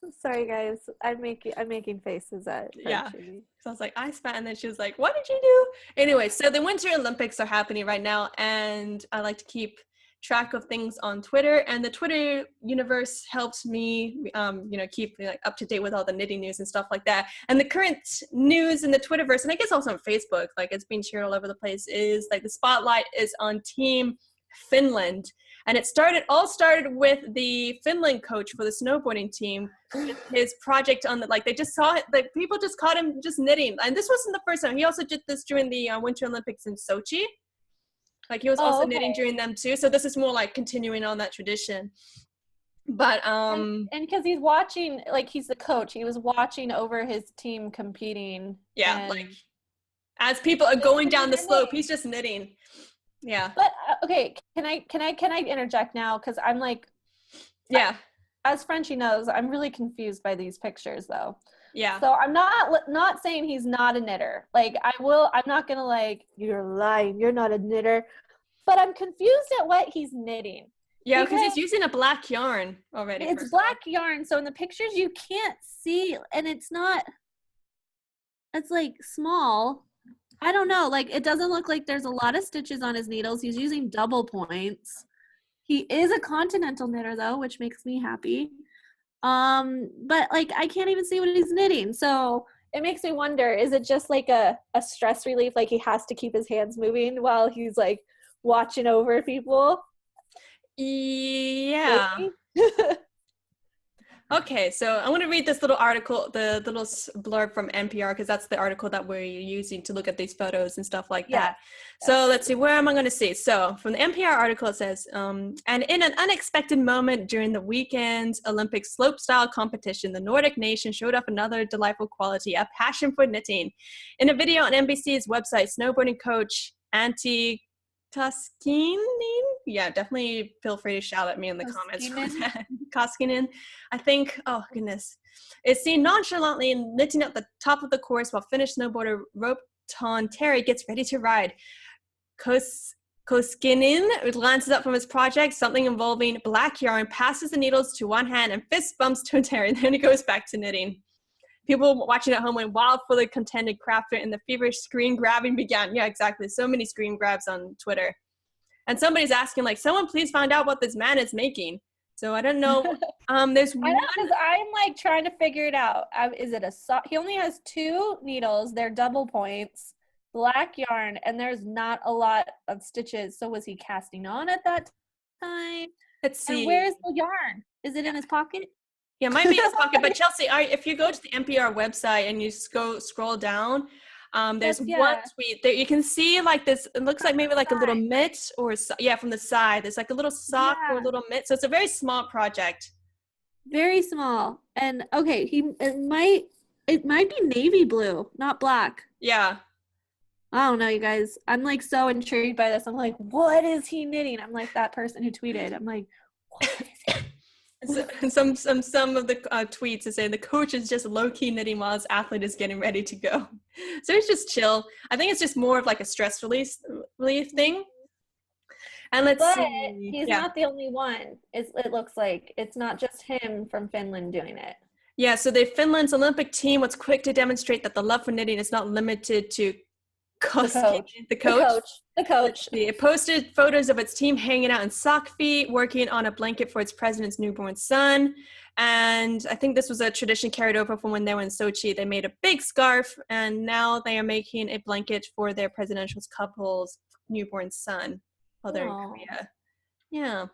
I'm sorry, guys. I'm making faces at Frenchie. Yeah. So I was like, I spat, and then she was like, what did you do? Anyway, so the Winter Olympics are happening right now, and I like to keep track of things on Twitter, and the Twitter universe helps me keep like up to date with all the knitting news and stuff like that. And the current news in the Twitterverse, and I guess also on Facebook, like it's being shared all over the place, is like the spotlight is on Team Finland. And it all started with the Finland coach for the snowboarding team, his project on they just saw it, like people just caught him just knitting. And this wasn't the first time. He also did this during the Winter Olympics in Sochi. Like he was also knitting during them too. So this is more like continuing on that tradition. But and because he's watching, like he's the coach, he was watching over his team competing. Yeah, like as people are going down the slope, he's just knitting. Yeah. But okay, can I interject now? Because I'm like, yeah. As Frenchie knows, I'm really confused by these pictures though. Yeah. So I'm not saying he's not a knitter. Like I'm not gonna like, you're lying, you're not a knitter. But I'm confused at what he's knitting. Yeah, because he's using a black yarn already. It's black yarn, so in the pictures you can't see, and it's like small. I don't know, like it doesn't look like there's a lot of stitches on his needles. He's using double points. He is a continental knitter though, which makes me happy. But like I can't even see what he's knitting. So it makes me wonder, is it just like a stress relief, like he has to keep his hands moving while he's like watching over people? Yeah. Okay, so I want to read this little article, the little blurb from NPR, because that's the article that we're using to look at these photos and stuff like that. So let's see, where am I going to see? So from the NPR article, it says, and in an unexpected moment during the weekend's Olympic slopestyle competition, the Nordic nation showed off another delightful quality, a passion for knitting. In a video on NBC's website, snowboarding coach Antti Koskinen? Yeah, definitely feel free to shout at me in the comments for that. Koskinen, I think, oh goodness. Is seen nonchalantly knitting at the top of the course while Finnish snowboarder Ropeton Terry gets ready to ride. Koskinen glances up from his project, something involving black yarn, passes the needles to one hand and fist bumps to Terry, then he goes back to knitting. People watching at home went wild for the contended crafter, and the feverish screen grabbing began. Yeah, exactly. So many screen grabs on Twitter. And somebody's asking, like, someone please find out what this man is making. So I don't know. There's one. I know, because I'm like trying to figure it out. Is it he only has 2 needles. They're double points, black yarn, and there's not a lot of stitches. So was he casting on at that time? Let's see. And where's the yarn? Is it in his pocket? Yeah, it might be in his pocket. But Chelsea, if you go to the NPR website and you scroll down, there's one tweet there. You can see like this. It looks like maybe like a little mitt, or from the side. There's like a little sock or a little mitt. So it's a very small project. Very small. And okay, it might be navy blue, not black. Yeah. I don't know, you guys. I'm like so intrigued by this. I'm like, what is he knitting? I'm like that person who tweeted. I'm like, what is it? Some of the tweets is saying the coach is just low-key knitting while his athlete is getting ready to go. So it's just chill. I think it's just more of like a stress relief thing. And let's see. He's not the only one. It looks like it's not just him from Finland doing it. Yeah, so the Finland's Olympic team was quick to demonstrate that the love for knitting is not limited to the coach. It posted photos of its team hanging out in sock feet, working on a blanket for its president's newborn son. And I think this was a tradition carried over from when they were in Sochi. They made a big scarf, and now they are making a blanket for their presidential couple's newborn son while they're in Korea. Yeah.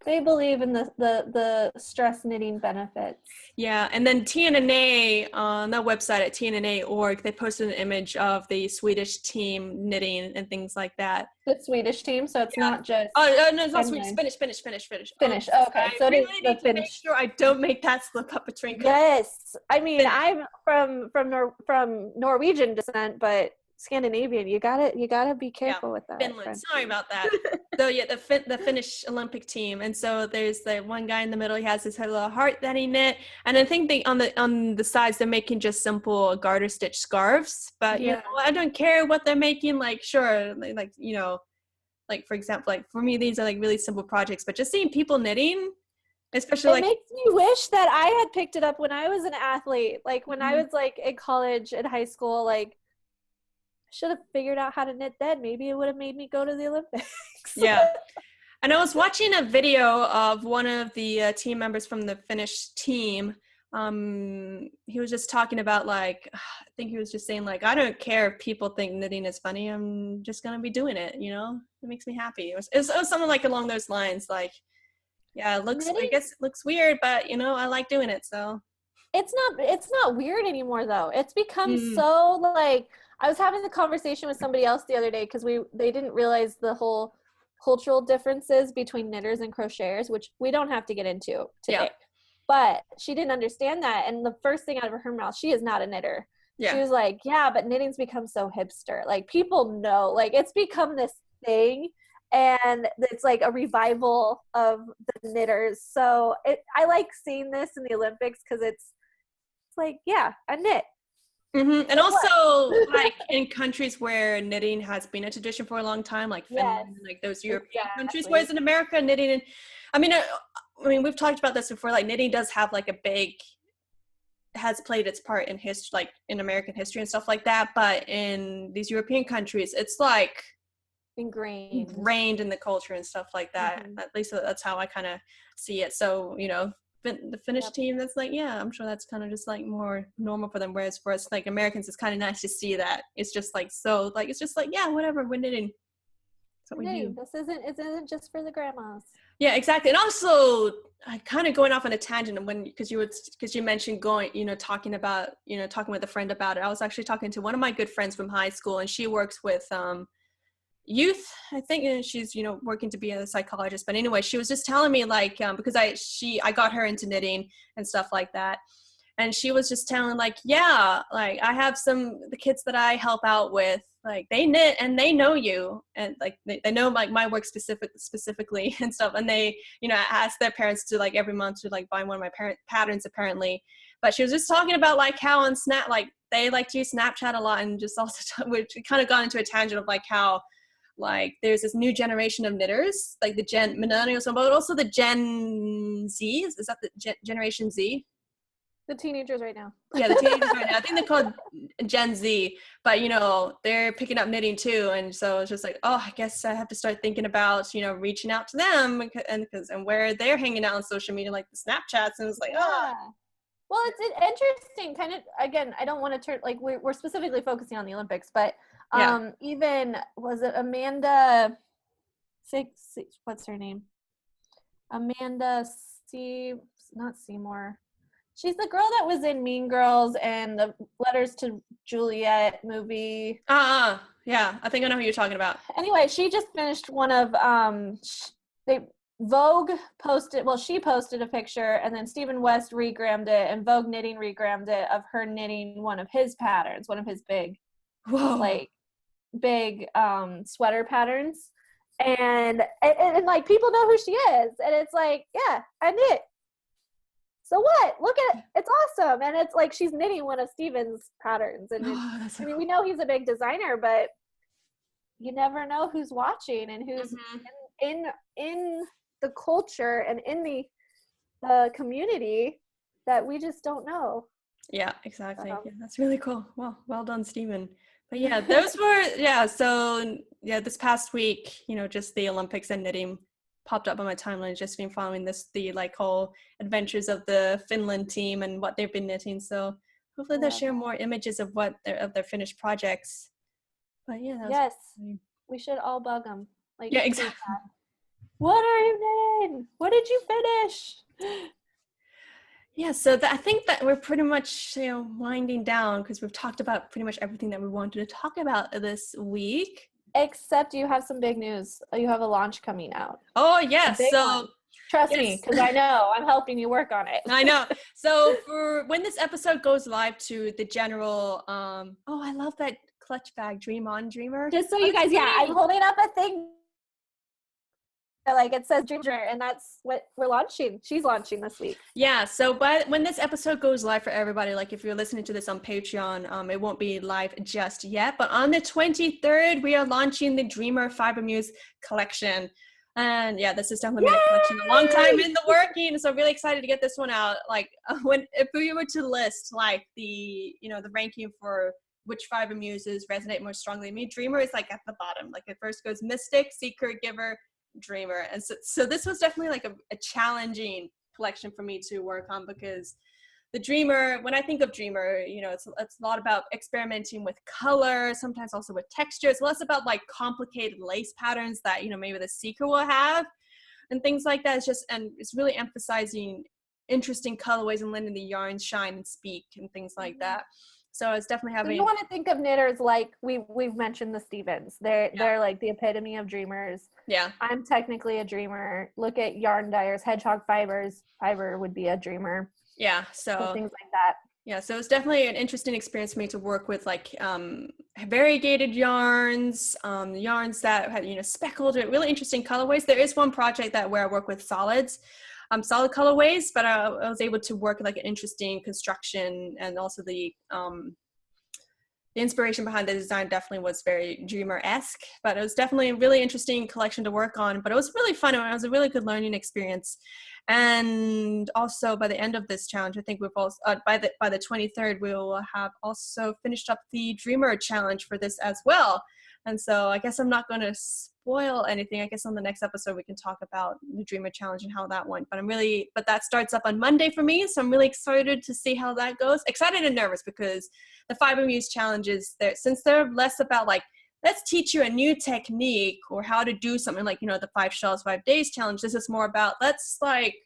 They believe in the stress knitting benefits. Yeah, and then TNNA, on that website at tnna.org, they posted an image of the Swedish team knitting and things like that. The Swedish team, so it's not just... Oh, no, it's not Swedish. Finnish. Finnish, okay. So I really need to make sure I don't make that slip up, Patrinka. Yes, I mean, Finnish. I'm from Norwegian descent, but Scandinavian, you gotta be careful with that. Finland. Friend. Sorry about that. So yeah, the Finnish Olympic team, and so there's the one guy in the middle. He has his little heart that he knit, and I think they on the sides they're making just simple garter stitch scarves. But you know, I don't care what they're making. Like sure, like you know, like for example, like for me these are like really simple projects. But just seeing people knitting, especially it makes me wish that I had picked it up when I was an athlete. Like when I was like in college, in high school, like. Should have figured out how to knit then. Maybe it would have made me go to the Olympics. Yeah. And I was watching a video of one of the team members from the Finnish team. He was just talking about like, I think he was just saying like, I don't care if people think knitting is funny. I'm just going to be doing it. You know, it makes me happy. It was something like along those lines. Like, yeah, it looks, I guess it looks weird, but you know, I like doing it. So it's not weird anymore though. It's become so like, I was having the conversation with somebody else the other day because they didn't realize the whole cultural differences between knitters and crocheters, which we don't have to get into today. Yeah. But she didn't understand that. And the first thing out of her mouth, she is not a knitter. Yeah. She was like, yeah, but knitting's become so hipster. Like people know, like it's become this thing and it's like a revival of the knitters. So I like seeing this in the Olympics because it's like, yeah, I knit. Mm-hmm. And also like in countries where knitting has been a tradition for a long time, like Finland, like those European countries, whereas in America knitting, and I mean we've talked about this before, like knitting does have like has played its part in history, like in American history and stuff like that, but in these European countries it's like ingrained in the culture and stuff like that. At least that's how I kind of see it. So you know, the Finnish team, that's like, yeah, I'm sure that's kind of just like more normal for them, whereas for us like Americans it's kind of nice to see that it's just like, so like it's just like, yeah, whatever, we're knitting. That's what we do. This isn't just for the grandmas. Yeah, exactly. And also kind of going off on a tangent, and because you mentioned talking with a friend about it. I was actually talking to one of my good friends from high school, and she works with youth, I think, and she's working to be a psychologist. But anyway, she was just telling me like because I got her into knitting and stuff like that, and she was just telling like, yeah, like I have the kids that I help out with, like they knit and they know you, and like they know like my work specifically and stuff, and they ask their parents to like every month to like buy one of my parent patterns apparently. But she was just talking about like how on Snap, like they like to use Snapchat a lot, and just also which kind of got into a tangent of like how like there's this new generation of knitters, like the millennials, but also the Gen Z. Is that the Generation Z? The teenagers right now. Yeah, the teenagers right now. I think they're called Gen Z, but they're picking up knitting too, and so it's just like, oh, I guess I have to start thinking about reaching out to them and where they're hanging out on social media, like the Snapchats, and it's like, Well, it's interesting. Kind of again, I don't want to turn like we're specifically focusing on the Olympics, but even was it Amanda? What's her name? Amanda not Seymour. She's the girl that was in Mean Girls and the Letters to Juliet movie. Yeah, I think I know who you're talking about. Anyway, she just finished one of Vogue posted, well, she posted a picture, and then Stephen West regrammed it, and Vogue Knitting regrammed it of her knitting one of his patterns, one of his big, big sweater patterns. And like, people know who she is, and it's like, yeah, I knit. So what? Look at it. It's awesome. And it's like she's knitting one of Stephen's patterns. And I mean, we know he's a big designer, but you never know who's watching and who's in the culture and in the community that we just don't know. Yeah, exactly. Yeah, that's really cool. Well done, Stephen. But yeah, those were, so this past week, just the Olympics and knitting popped up on my timeline. Just been following the like whole adventures of the Finland team and what they've been knitting. So hopefully they'll share more images of their finished projects. But yeah, yes, we should all bug them. Like, yeah, exactly. What are you knitting? What did you finish? Yeah, so I think that we're pretty much winding down, because we've talked about pretty much everything that we wanted to talk about this week. Except you have some big news. You have a launch coming out. Oh, yes. So trust me, because I know. I'm helping you work on it. I know. So for when this episode goes live to the general, I love that clutch bag, Dream On Dreamer. Just so you guys, I'm holding up a thing. Like, it says Dreamer, and that's what we're launching. She's launching this week. Yeah, so when this episode goes live for everybody, like if you're listening to this on Patreon, it won't be live just yet, but on the 23rd, we are launching the Dreamer Fiber Muse collection. And yeah, this has definitely been a collection a long time in the working, so I'm really excited to get this one out. Like, if we were to list like the ranking for which fiber muses resonate more strongly with me, Dreamer is like at the bottom. Like, it first goes Mystic, Seeker, Giver, Dreamer. And so this was definitely like a challenging collection for me to work on, because the Dreamer, when I think of Dreamer, it's a lot about experimenting with color, sometimes also with texture. It's less about like complicated lace patterns that maybe the Seeker will have and things like that. It's really emphasizing interesting colorways and letting the yarns shine and speak and things like that. So it's definitely having. So you want to think of knitters like we've mentioned the Stevens. They're like the epitome of dreamers. Yeah. I'm technically a dreamer. Look at yarn dyers, Hedgehog Fibers. Fiber would be a dreamer. Yeah. So things like that. Yeah. So it's definitely an interesting experience for me to work with like variegated yarns, yarns that had speckled with really interesting colorways. There is one project where I work with solids. Solid colorways, but I was able to work like an interesting construction, and also the inspiration behind the design definitely was very Dreamer-esque, but it was definitely a really interesting collection to work on. But it was really fun, and it was a really good learning experience. And also by the end of this challenge, I think we've also by the 23rd, we will have also finished up the Dreamer challenge for this as well. And so I guess I'm not going to spoil anything. I guess on the next episode we can talk about the Dreamer Challenge and how that went. But that starts up on Monday for me, so I'm really excited to see how that goes. Excited and nervous, because the Fiber Muse challenges, since they're less about like, let's teach you a new technique or how to do something like, the 5 shells, 5 days challenge. This is more about, let's like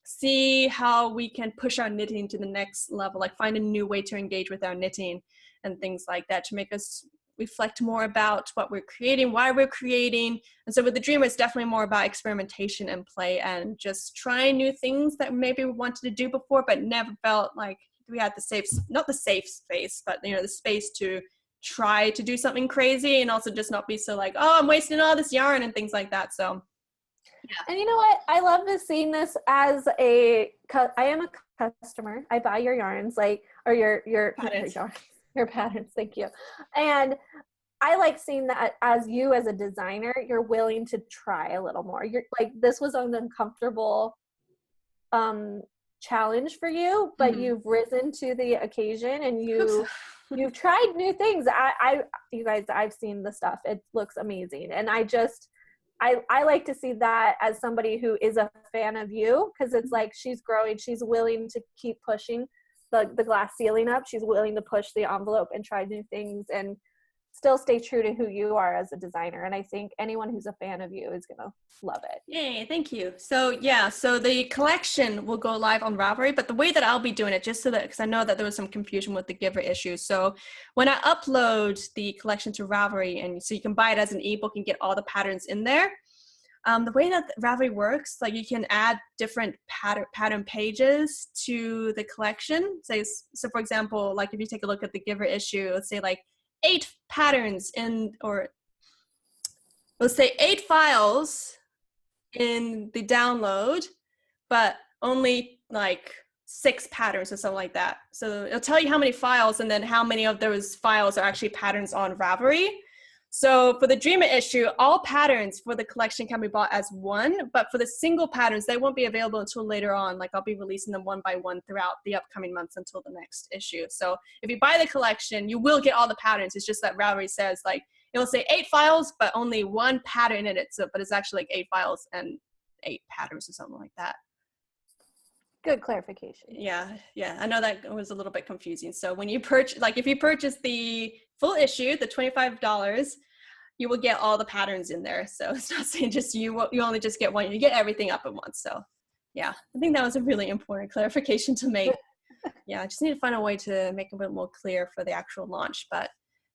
see how we can push our knitting to the next level, like find a new way to engage with our knitting and things like that to make us reflect more about what we're creating, why we're creating. And so with the Dreamer, it's definitely more about experimentation and play and just trying new things that maybe we wanted to do before, but never felt like we had not the safe space, but the space to try to do something crazy, and also just not be so like, oh, I'm wasting all this yarn and things like that. So yeah. And you know what? I love seeing this as I am a customer. I buy your yarns, or your patterns. Your patterns, thank you. And I like seeing that as you as a designer, you're willing to try a little more. You're like, this was an uncomfortable challenge for you, but you've risen to the occasion, and you've tried new things. You guys, I've seen the stuff. It looks amazing. And I like to see that as somebody who is a fan of you, because it's like she's growing, she's willing to keep pushing the glass ceiling up. She's willing to push the envelope and try new things and still stay true to who you are as a designer. And I think anyone who's a fan of you is gonna love it. Yay, thank you. So the collection will go live on Ravelry, but the way that I'll be doing it, just so that, because I know that there was some confusion with the Giver issue. So when I upload the collection to Ravelry, and so you can buy it as an ebook and get all the patterns in there, The way that Ravelry works, like you can add different pattern pages to the collection. So for example, like if you take a look at the Giver issue, let's say like 8 patterns or let's say 8 files in the download, but only like 6 patterns or something like that. So it'll tell you how many files and then how many of those files are actually patterns on Ravelry. So for the Dreamer issue, all patterns for the collection can be bought as one, but for the single patterns, they won't be available until later on. Like I'll be releasing them one by one throughout the upcoming months until the next issue. So if you buy the collection, you will get all the patterns. It's just that Ravelry says like, it will say 8 files, but only 1 pattern in it. So, but it's actually like 8 files and 8 patterns or something like that. Good clarification. Yeah. I know that was a little bit confusing. So when you purchase, like if you purchase the full issue, the $25, you will get all the patterns in there. So it's not saying just you only just get one, you get everything up at once. So yeah, I think that was a really important clarification to make. Yeah, I just need to find a way to make it a bit more clear for the actual launch. But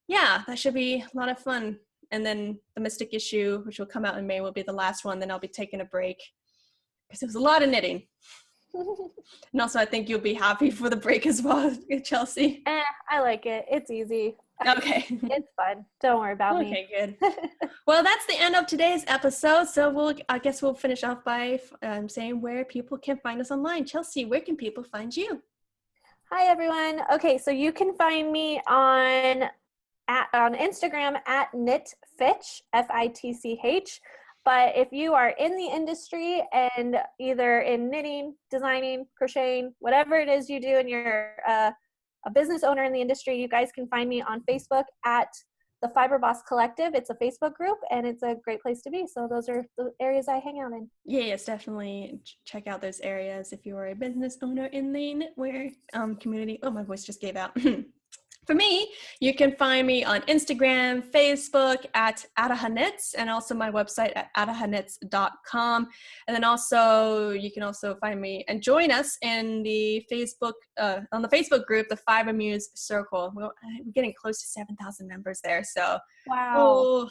yeah, that should be a lot of fun. And then the Mystic issue, which will come out in May, will be the last one. Then I'll be taking a break because it was a lot of knitting. And also, I think you'll be happy for the break as well, Chelsea. I like it. It's easy. Okay. It's fun. Don't worry about me. Okay, good. Well, that's the end of today's episode. So I guess we'll finish off by saying where people can find us online. Chelsea, where can people find you? Hi, everyone. Okay, so you can find me on Instagram at knitfitch, Fitch. But if you are in the industry and either in knitting, designing, crocheting, whatever it is you do, and you're a business owner in the industry, you guys can find me on Facebook at the Fiber Boss Collective. It's a Facebook group, and it's a great place to be. So those are the areas I hang out in. Yes, definitely check out those areas if you are a business owner in the knitwear community. Oh, my voice just gave out. For me, you can find me on Instagram, Facebook at Adahanits, and also my website at adahanits.com. And then also, you can also find me and join us in the Facebook, on the Facebook group, the Fiber Muse Circle. We're getting close to 7,000 members there. So, wow.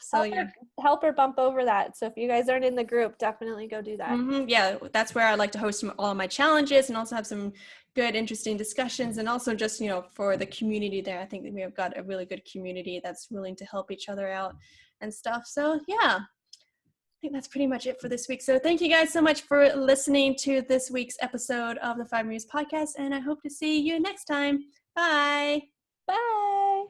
Help her bump over that. So if you guys aren't in the group, definitely go do that. Mm-hmm. Yeah, that's where I like to host all of my challenges and also have some good, interesting discussions, and also just, for the community there. I think that we have got a really good community that's willing to help each other out and stuff. So yeah, I think that's pretty much it for this week. So thank you guys so much for listening to this week's episode of the Fiber Muse podcast, and I hope to see you next time. Bye. Bye.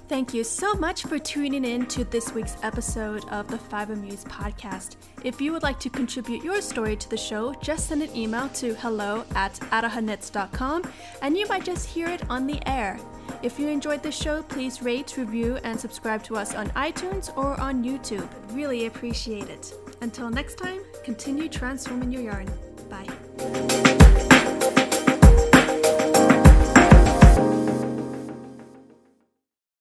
Thank you so much for tuning in to this week's episode of the Fiber Muse podcast. If you would like to contribute your story to the show, just send an email to hello@adahanits.com and you might just hear it on the air. If you enjoyed the show, please rate, review, and subscribe to us on iTunes or on YouTube. Really appreciate it. Until next time, continue transforming your yarn. Bye.